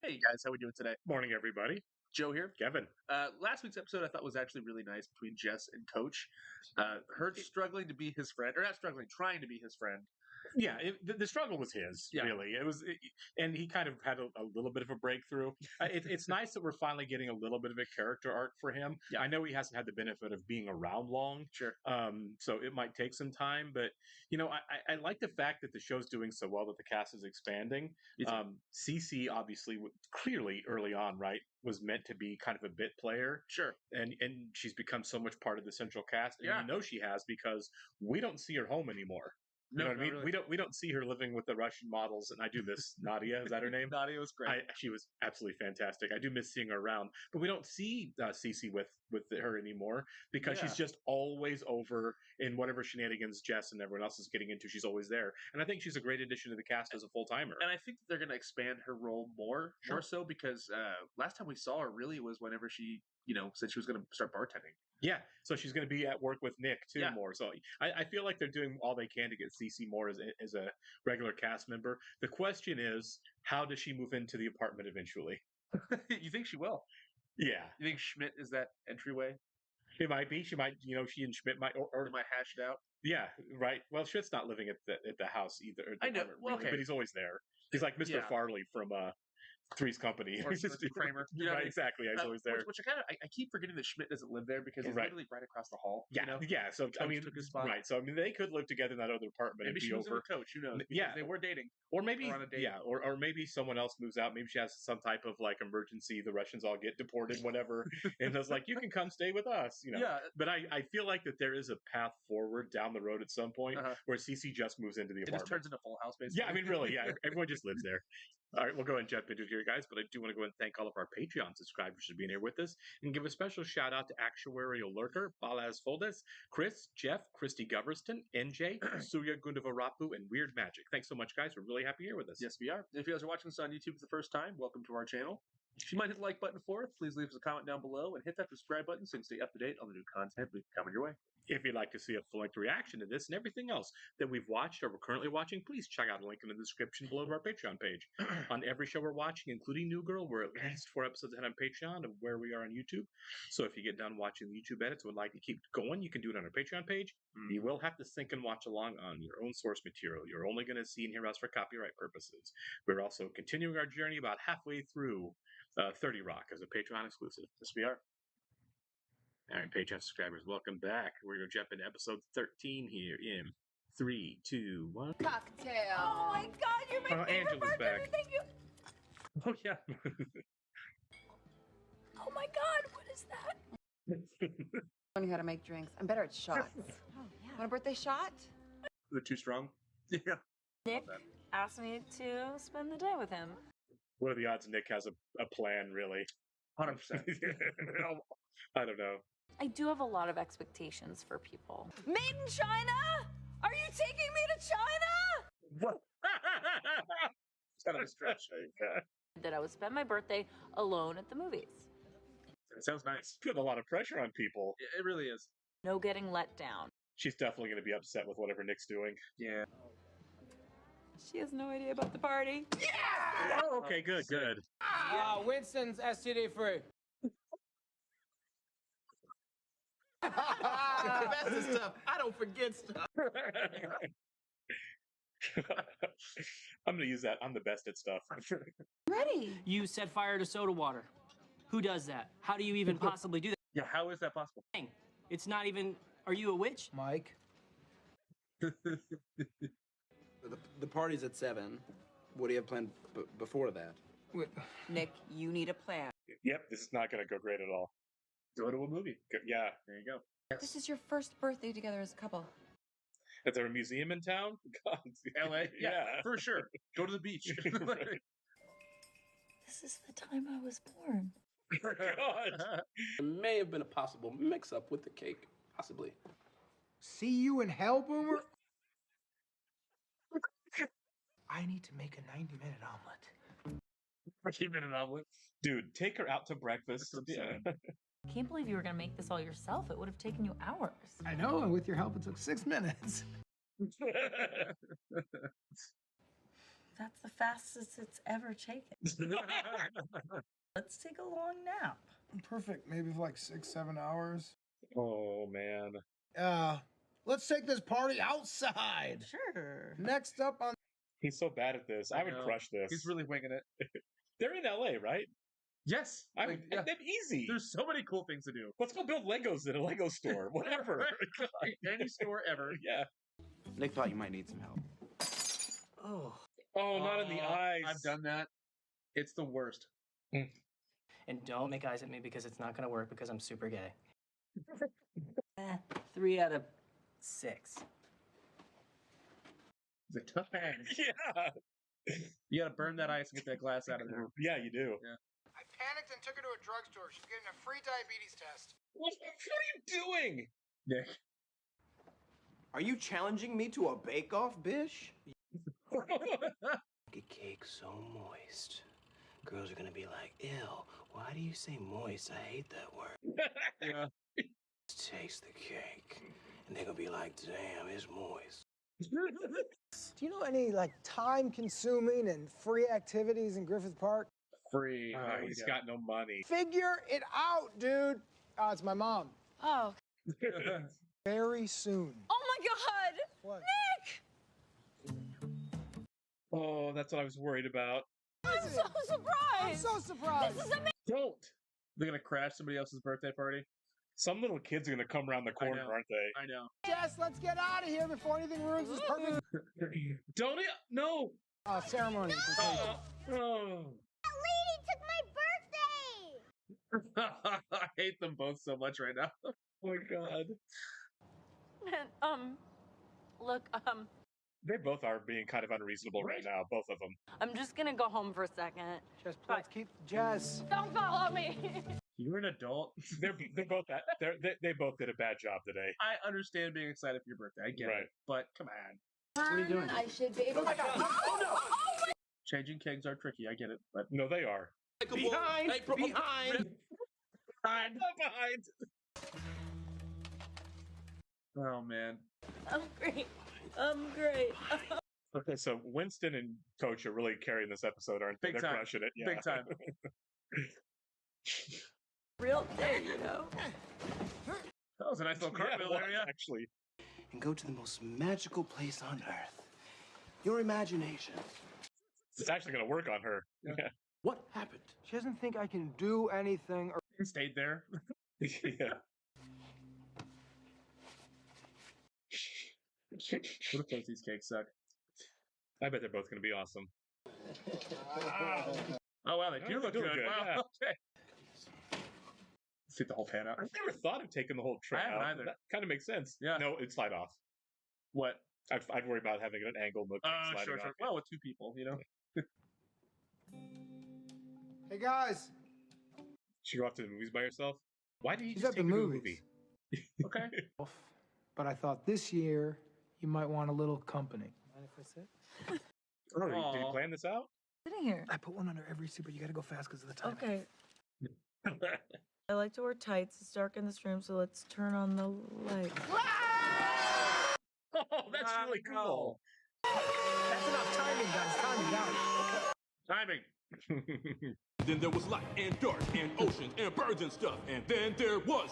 Hey guys, how we doing today? Morning, everybody. Joe here. Kevin. Last week's episode I thought was actually really nice between Jess and Coach. Her struggling to be his friend, or not struggling, trying to be his friend. Yeah, the struggle was his, Yeah. really. And he kind of had a little bit of a breakthrough. It's nice that we're finally getting a little bit of a character arc for him. Yeah. I know he hasn't had the benefit of being around long, Sure. so it might take some time. But I like the fact that the show's doing so well that the cast is expanding. Me too. Cece obviously, clearly early on, right, was meant to be kind of a bit player. Sure. And she's become so much part of the central cast, and Yeah. you know she has because we don't see her home anymore. You No, know what I not mean? really. We don't see her living with the Russian models, and I do miss Nadia. Is that her name? Nadia was great. She was absolutely fantastic. I do miss seeing her around, but we don't see Cece with her anymore because she's Yeah. just always over in whatever shenanigans Jess and everyone else is getting into. She's always there, and I think she's a great addition to the cast as a full timer. And I think that they're going to expand her role more Sure. so because last time we saw her really was whenever she, said she was going to start bartending. Yeah, so she's going to be at work with Nick too Yeah. more. So I feel like they're doing all they can to get Cece more as a regular cast member. The question is, how does she move into the apartment eventually? You think she will? Yeah, You think Schmidt is that entryway? it might be. She might, she and Schmidt might, or They might hash it out. yeah, right. Well, Schmidt's not living at the house either. or the I know. apartment, Well, really, okay. but he's always there. He's like Mr. Yeah. Farley from Three's Company. Or Mr. Kramer. You know what I Right, mean? exactly. He's always there. Which I keep forgetting that Schmidt doesn't live there because he's Right. literally right across the hall. Yeah, yeah. So I Coach mean, took his spot. right. So I mean, they could live together in that other apartment Maybe and she be moves in over. with Coach. Who knows? Yeah. Because they were dating. Or maybe, on a date. yeah, or maybe someone else moves out. Maybe she has some type of like emergency. The Russians all get deported, whatever, and it's like you can come stay with us, Yeah. But I feel like that there is a path forward down the road at some point where Cece just moves into the It apartment. just turns into Full House, basically. Yeah, I mean, really, yeah. Everyone just lives there. All right, we'll go ahead and jump into it here, guys. But I do want to go ahead and thank all of our Patreon subscribers for being here with us and give a special shout out to Actuarial Lurker, Balaz Foldes, Chris, Jeff, Christy Goverston, NJ, Surya Gundavarapu, and Weird Magic. Thanks so much, guys. We're really happy you're here with us. Yes, we are. If you guys are watching this on YouTube for the first time, welcome to our channel. If you might hit the like button for us, please leave us a comment down below and hit that subscribe button so you can stay up to date on the new content we coming your way. If you'd like to see a full-length reaction to this and everything else that we've watched or we're currently watching, please check out a link in the description below of our Patreon page. On every show we're watching, including New Girl, we're at least 4 episodes ahead on Patreon of where we are on YouTube. So if you get done watching the YouTube edits and would like to keep going, you can do it on our Patreon page. You will have to sync and watch along on your own source material. You're only going to see and hear us for copyright purposes. We're also continuing our journey about halfway through 30 Rock as a Patreon exclusive. Yes, we are. All right, Patreon subscribers, welcome back. We're going to jump into episode 13 here in 3, 2, 1. Cocktail. Oh my god, you're my favorite Angela's bartender. back. Thank you. Oh, yeah. Oh my god, what is that? Learning how to make drinks. I'm better at shots. Oh yeah. Want a birthday shot? Is it too strong? Yeah. Nick asked me to spend the day with him. What are the odds Nick has a plan, really? 100%. I don't know. I do have a lot of expectations for people. Made in China? Are you taking me to China? What? It's kind of a stretch. That I would spend my birthday alone at the movies. It sounds nice. Putting a lot of pressure on people. It really is. No getting let down. She's definitely going to be upset with whatever Nick's doing. Yeah. She has no idea about the party. Oh, okay, good, good. Winston's STD free. Best of stuff. I don't forget stuff. I'm going to use that. I'm the best at stuff. Ready. You set fire to soda water. Who does that? How do you even possibly do that? Yeah, how is that possible? It's not even. Are you a witch? Mike. The party's at 7. What do you have planned before that? Nick, you need a plan. Yep, this is not going to go great at all. Go to a movie. Yeah. There you go. This is your first birthday together as a couple. Is there a museum in town? God. LA? Yeah. For sure. Go to the beach. This is the time I was born. God. There may have been a possible mix-up with the cake. Possibly. See you in hell, Boomer? I need to make a 90-minute omelet. Keep it an omelet. Dude, take her out to breakfast. That's what I'm Yeah. Can't believe you were gonna make this all yourself. It would have taken you hours. I know, and with your help, it took 6 minutes. That's the fastest it's ever taken. Let's take a long nap. Perfect. Maybe for like 6-7 hours. Oh man. Let's take this party outside. Sure. Next up on. He's so bad at this. I would know. crush this. He's really winging it. They're in LA, right? Yes. I Like, would yeah. them easy. There's so many cool things to do. Let's go build Legos in a Lego store. Whatever. Any store ever. Yeah. Nick thought you might need some help. Oh. Oh, not in the eyes. I've done that. It's the worst. And don't make eyes at me because it's not gonna work because I'm super gay. 3 out of 6. It's a tough hand. Yeah. You gotta burn that ice and get that glass out of there. Yeah, you do. Yeah. I panicked and took her to a drugstore. She's getting a free diabetes test. What are you doing? Nick. Are you challenging me to a bake-off, bish? A cake so moist. Girls are gonna be like, ew, why do you say moist? I hate that word. Yeah. Taste the cake. And they're gonna be like, damn, it's moist. Do you know any like time-consuming and free activities in Griffith Park? Free. He's got no money. Figure it out, dude. Oh, it's my mom. Oh. Very soon. Oh my God! What? Nick! Oh, that's what I was worried about. I'm so surprised! I'm so surprised. This is amazing! Don't. They're gonna crash somebody else's birthday party. Some little kids are gonna come around the corner, know. aren't they? I know. Jess, let's get out of here before anything ruins this perfect Don't it? No. ceremony. Oh. That lady took my birthday! I hate them both so much right now. Oh my God. Look, They both are being kind of unreasonable right now, both of them. I'm just gonna go home for a second. Jess, let's keep Jess. Don't follow me! You're an adult. They're both they both did a bad job today. I understand being excited for your birthday. I get Right. it. But come on. What are you doing? I should be able to. Changing kegs are tricky. I get it. But No, they are. Behind! Behind! Behind. oh man. I'm great. I'm great. Okay, so Winston and Coach are really carrying this episode, aren't they? Big They're time. crushing it. Yeah. Big time. Real thing, you know? That was a nice little Yeah, cartwheel it was, there, yeah. actually. And go to the most magical place on earth. Your imagination. It's actually gonna work on her. Yeah. What happened? She doesn't think I can do anything. Or He stayed there. Yeah. What if those these cakes suck? I bet they're both gonna be awesome. Oh wow, they Oh, do look they good. do look good, Wow. yeah. Okay. Let's take the whole pan out. I've never thought of taking the whole tray I haven't out. either. That kind of makes sense. Yeah. No, it'd slide off. What? I'd worry about having an angle look sliding Sure. off. Well, with two people, you know. hey guys, She go off to the movies by herself. Why did you she's just at the take her to a movies. movie? Okay. But I thought this year you might want a little company. Mind if I sit? Oh, did you Aw. plan this out? Sitting here. I put one under every seat, but you gotta go fast because of the time. Okay. I like to wear tights. It's dark in this room, so let's turn on the light. Oh, that's really cool. That's enough timing, guys. Timing down. Timing. Then there was light and dark and oceans and birds and stuff. And then there was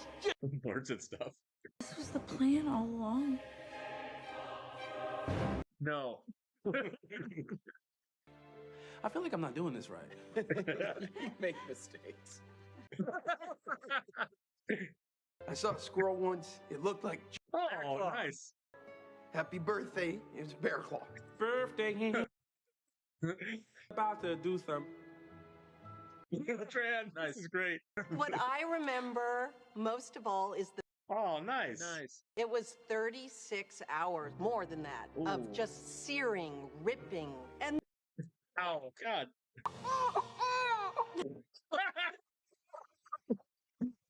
Birds and stuff. This was the plan all along. No. I feel like I'm not doing this right. You make mistakes. I saw a squirrel once. It looked like Oh, nice. happy birthday. It was bear claw. Birthday. About to do some. Tran, Nice. this is great. What I remember most of all is Oh, nice. Nice. it was 36 hours, more than that, Ooh. of just searing, ripping, and Oh, God.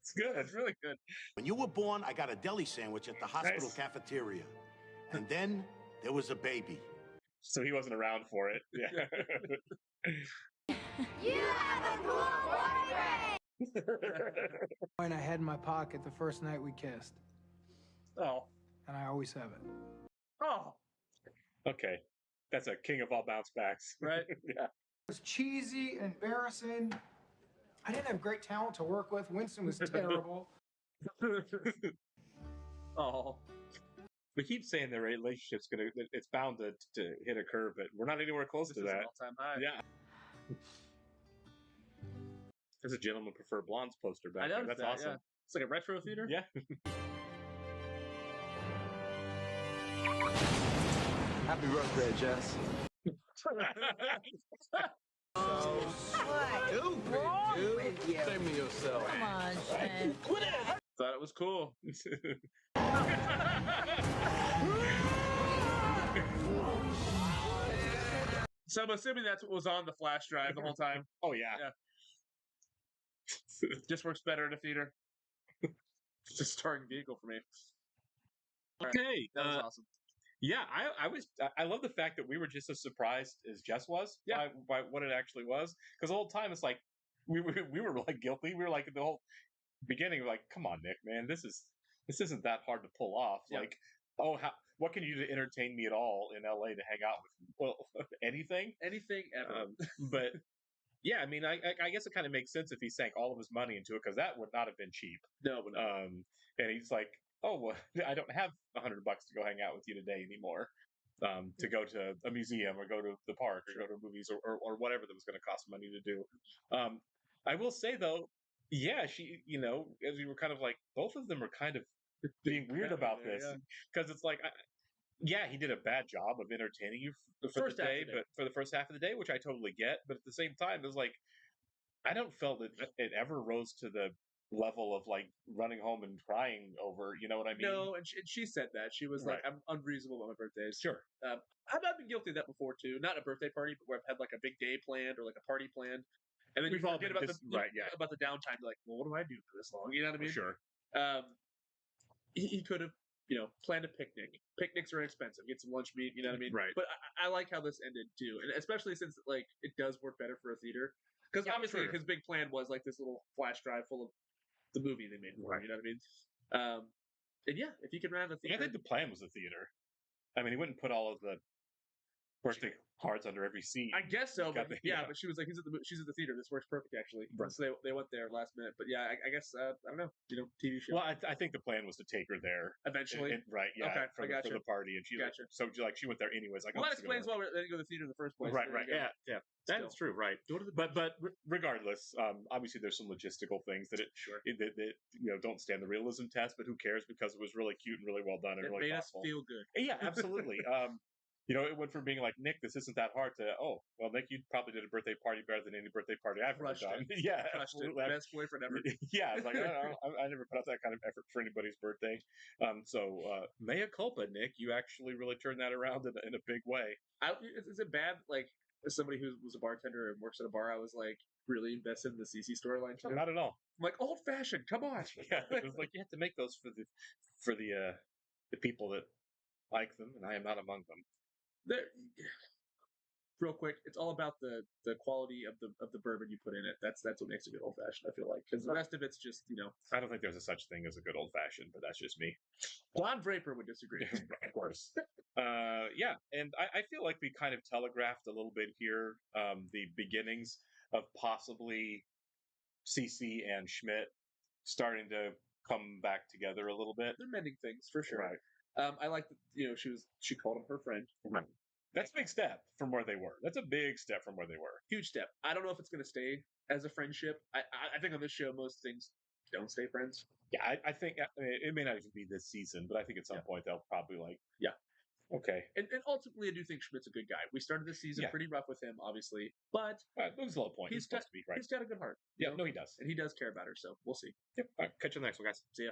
It's good. That's really good. when you were born, I got a deli sandwich at the hospital Nice. cafeteria. And then there was a baby. So he wasn't around for it. Yeah. You have a cool boyfriend! And I had in my pocket the first night we kissed, Oh. and I always have it. Oh. Okay. That's a king of all bounce backs. Right? Yeah. It was cheesy and embarrassing. I didn't have great talent to work with. Winston was terrible. Oh. We keep saying their relationship's it's bound to hit a curve, but we're not anywhere close This to is an that. all-time high. Yeah. There's a gentleman prefer blondes poster back I there. noticed That's that, awesome. yeah. It's like a retro theater. Yeah. Happy birthday, Jess. What? Stupid, Wrong dude. with you? Save me yourself. Come on, Shen. Thought it was cool. So I'm assuming that's what was on the flash drive the whole time. Oh yeah. Just works better in a theater. It's a starring vehicle for me. Okay. That was awesome. Yeah, I love the fact that we were just as surprised as Jess was by what it actually was. Because the whole time it's like we were like guilty. We were like the whole beginning, like, come on, Nick, man, this isn't that hard to pull off. Yeah. Like, what can you do to entertain me at all in LA to hang out with? Well, anything ever. But yeah, I mean, I guess it kind of makes sense if he sank all of his money into it, because that would not have been cheap. No, but and he's like, oh, well, I don't have $100 to go hang out with you today anymore. To go to a museum or go to the park or go to movies or whatever that was going to cost money to do. I will say though, yeah, she, as we were kind of like, both of them are kind of being weird about this, because it's like, yeah, he did a bad job of entertaining you for the day, but for the first half of the day, which I totally get. But at the same time, it was like, I don't feel that it ever rose to the level of like running home and crying over, you know what I mean? No, and she said that. She was like, I'm unreasonable on my birthdays. Sure. I've been guilty of that before too. Not a birthday party, but where I've had like a big day planned or like a party planned. And then We've you all forget been about the downtime. You're like, well, what do I do for this long? You know what I mean? Sure. He could have, planned a picnic. Picnics are expensive. Get some lunch meat. You know what I mean? Right. But I like how this ended too, and especially since like it does work better for a theater. Because obviously his big plan was like this little flash drive full of the movie they made for him. You know what I mean? And yeah, if you can run the theater, I think the plan was the theater. I mean, he wouldn't put all of the birthday cards under every seat. I guess so, but Yeah. but she was like, she's at the theater. This works perfect, actually. Right. So they went there last minute. But yeah, I guess I don't know. TV show. Well, I think the plan was to take her there Eventually. right? Yeah, Okay, for the party, and she Gotcha. So like she went there anyways. Like, Well, that this is gonna explains why they didn't go to the theater in the first place. Right, There right, you go. yeah. That's true, right? But regardless, obviously there's some logistical things that don't stand the realism test. But who cares? Because it was really cute and really well done and It really made us thoughtful. feel good. Yeah, absolutely. It went from being like, Nick, this isn't that hard, to, oh, well, Nick, you probably did a birthday party better than any birthday party I've ever Crushed done. it. Yeah, Crushed it. absolutely. Best boyfriend ever. Yeah, it's like, I never put out that kind of effort for anybody's birthday. So mea culpa, Nick. You actually really turned that around in a big way. Is it bad? Like, as somebody who was a bartender and works at a bar, I was like really invested in the CC storyline too. Not at all. I'm like, old fashioned. Come on. Yeah, it was like you have to make those for the people that like them, and I am not among them. Real quick, it's all about the quality of the bourbon you put in it. That's what makes a good old fashioned. I feel like, because the rest of it's just I don't think there's a such thing as a good old fashioned, but that's just me. Blonde Draper would disagree. Of course. Yeah, and I feel like we kind of telegraphed a little bit here the beginnings of possibly CC and Schmidt starting to come back together a little bit. They're mending things for sure. Right. I like that she called him her friend. Right. That's a big step from where they were. That's a big step from where they were. Huge step. I don't know if it's going to stay as a friendship. I think on this show most things don't stay friends. Yeah, I think it may not even be this season, but I think at some point they'll probably okay. And ultimately, I do think Schmidt's a good guy. We started the season pretty rough with him, obviously, but that was a low point. He's supposed to be right. He's got a good heart. Yeah, no, he does, and he does care about her. So we'll see. Yep. All right, catch you on the next one, guys. See ya.